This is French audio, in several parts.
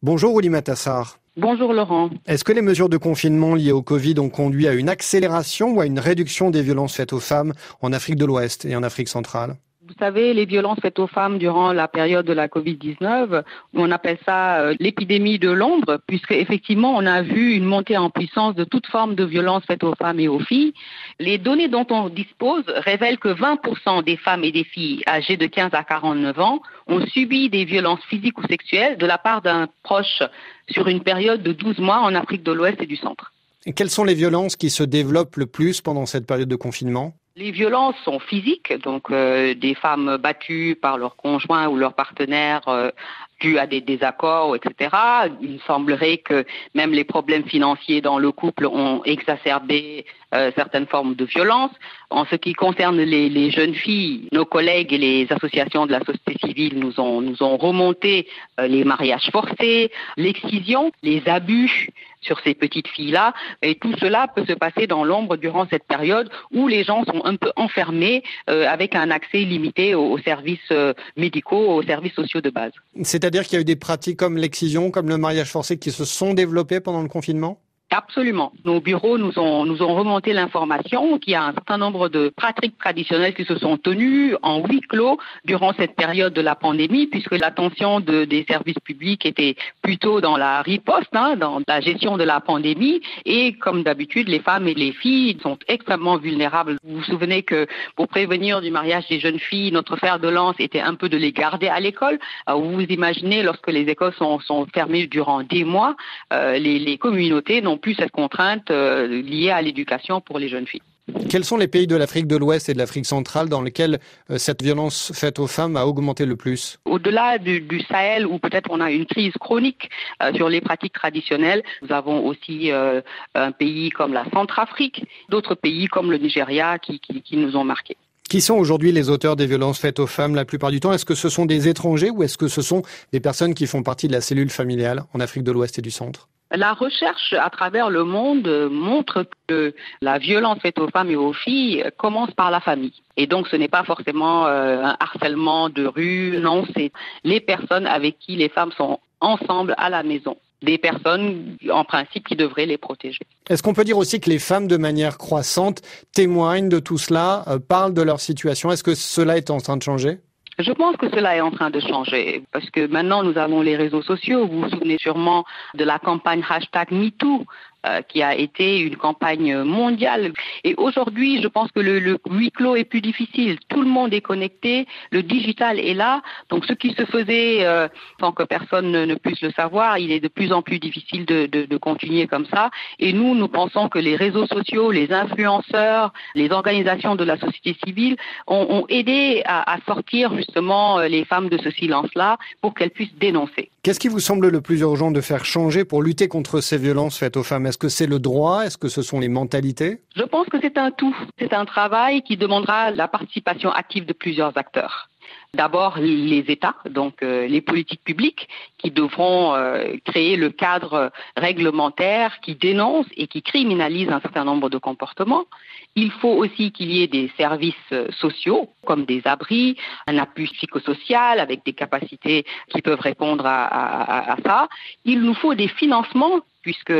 Bonjour Oulimata Sarr. Bonjour Laurent. Est-ce que les mesures de confinement liées au Covid ont conduit à une accélération ou à une réduction des violences faites aux femmes en Afrique de l'Ouest et en Afrique centrale ? Vous savez, les violences faites aux femmes durant la période de la Covid-19, on appelle ça l'épidémie de l'ombre, puisque effectivement on a vu une montée en puissance de toute forme de violence faites aux femmes et aux filles. Les données dont on dispose révèlent que 20% des femmes et des filles âgées de 15 à 49 ans ont subi des violences physiques ou sexuelles de la part d'un proche sur une période de 12 mois en Afrique de l'Ouest et du Centre. Et quelles sont les violences qui se développent le plus pendant cette période de confinement ? Les violences sont physiques, donc des femmes battues par leur conjoint ou leur partenaire dû à des désaccords, etc. Il semblerait que même les problèmes financiers dans le couple ont exacerbé certaines formes de violence. En ce qui concerne les jeunes filles, nos collègues et les associations de la société civile nous ont remonté les mariages forcés, l'excision, les abus sur ces petites filles-là. Et tout cela peut se passer dans l'ombre durant cette période où les gens sont un peu enfermés avec un accès limité aux services médicaux, aux services sociaux de base. C'est-à-dire qu'il y a eu des pratiques comme l'excision, comme le mariage forcé qui se sont développées pendant le confinement ? Absolument. Nos bureaux nous ont remonté l'information qu'il y a un certain nombre de pratiques traditionnelles qui se sont tenues en huis clos durant cette période de la pandémie, puisque l'attention des services publics était plutôt dans la riposte, dans la gestion de la pandémie. Et comme d'habitude, les femmes et les filles sont extrêmement vulnérables. Vous vous souvenez que pour prévenir du mariage des jeunes filles, notre fer de lance était un peu de les garder à l'école. Vous vous imaginez, lorsque les écoles sont fermées durant des mois, les communautés n'ont plus cette contrainte liée à l'éducation pour les jeunes filles. Quels sont les pays de l'Afrique de l'Ouest et de l'Afrique centrale dans lesquels cette violence faite aux femmes a augmenté le plus ? Au-delà du Sahel, où peut-être on a une crise chronique sur les pratiques traditionnelles, nous avons aussi un pays comme la Centrafrique, d'autres pays comme le Nigeria qui nous ont marqués. Qui sont aujourd'hui les auteurs des violences faites aux femmes la plupart du temps ? Est-ce que ce sont des étrangers ou est-ce que ce sont des personnes qui font partie de la cellule familiale en Afrique de l'Ouest et du Centre ? La recherche à travers le monde montre que la violence faite aux femmes et aux filles commence par la famille. Et donc ce n'est pas forcément un harcèlement de rue, non, c'est les personnes avec qui les femmes sont ensemble à la maison. Des personnes, en principe, qui devraient les protéger. Est-ce qu'on peut dire aussi que les femmes, de manière croissante, témoignent de tout cela, parlent de leur situation ? Est-ce que cela est en train de changer ? Je pense que cela est en train de changer parce que maintenant nous avons les réseaux sociaux. Vous vous souvenez sûrement de la campagne #MeToo qui a été une campagne mondiale. Et aujourd'hui, je pense que le huis clos est plus difficile. Tout le monde est connecté, le digital est là. Donc ce qui se faisait sans que personne ne puisse le savoir, il est de plus en plus difficile de continuer comme ça. Et nous pensons que les réseaux sociaux, les influenceurs, les organisations de la société civile ont aidé à sortir justement les femmes de ce silence-là pour qu'elles puissent dénoncer. Qu'est-ce qui vous semble le plus urgent de faire changer pour lutter contre ces violences faites aux femmes ? Est-ce que c'est le droit ? Est-ce que ce sont les mentalités ? Je pense que c'est un tout. C'est un travail qui demandera la participation active de plusieurs acteurs. D'abord, les États, donc les politiques publiques qui devront créer le cadre réglementaire qui dénonce et qui criminalise un certain nombre de comportements. Il faut aussi qu'il y ait des services sociaux, comme des abris, un appui psychosocial avec des capacités qui peuvent répondre à ça. Il nous faut des financements, puisque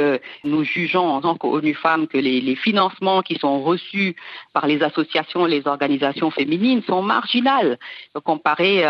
nous jugeons en tant qu'ONU Femmes que les financements qui sont reçus par les associations et les organisations féminines sont marginales comparés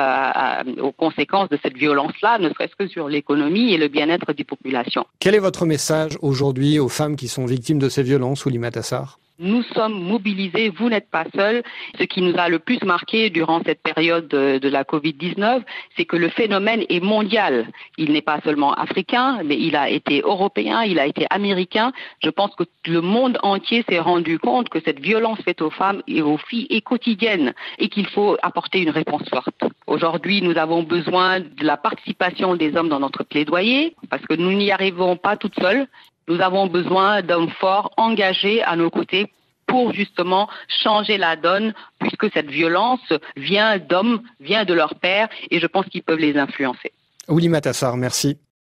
aux conséquences de cette violence-là, ne serait-ce que sur l'économie et le bien-être des populations. Quel est votre message aujourd'hui aux femmes qui sont victimes de ces violences, Oulimata Sarr ? Nous sommes mobilisés, vous n'êtes pas seuls. Ce qui nous a le plus marqué durant cette période de la Covid-19, c'est que le phénomène est mondial. Il n'est pas seulement africain, mais il a été européen, il a été américain. Je pense que le monde entier s'est rendu compte que cette violence faite aux femmes et aux filles est quotidienne et qu'il faut apporter une réponse forte. Aujourd'hui, nous avons besoin de la participation des hommes dans notre plaidoyer parce que nous n'y arrivons pas toutes seules. Nous avons besoin d'hommes forts, engagés à nos côtés pour justement changer la donne, puisque cette violence vient d'hommes, vient de leurs pères, et je pense qu'ils peuvent les influencer. Oulimata Sarr, merci.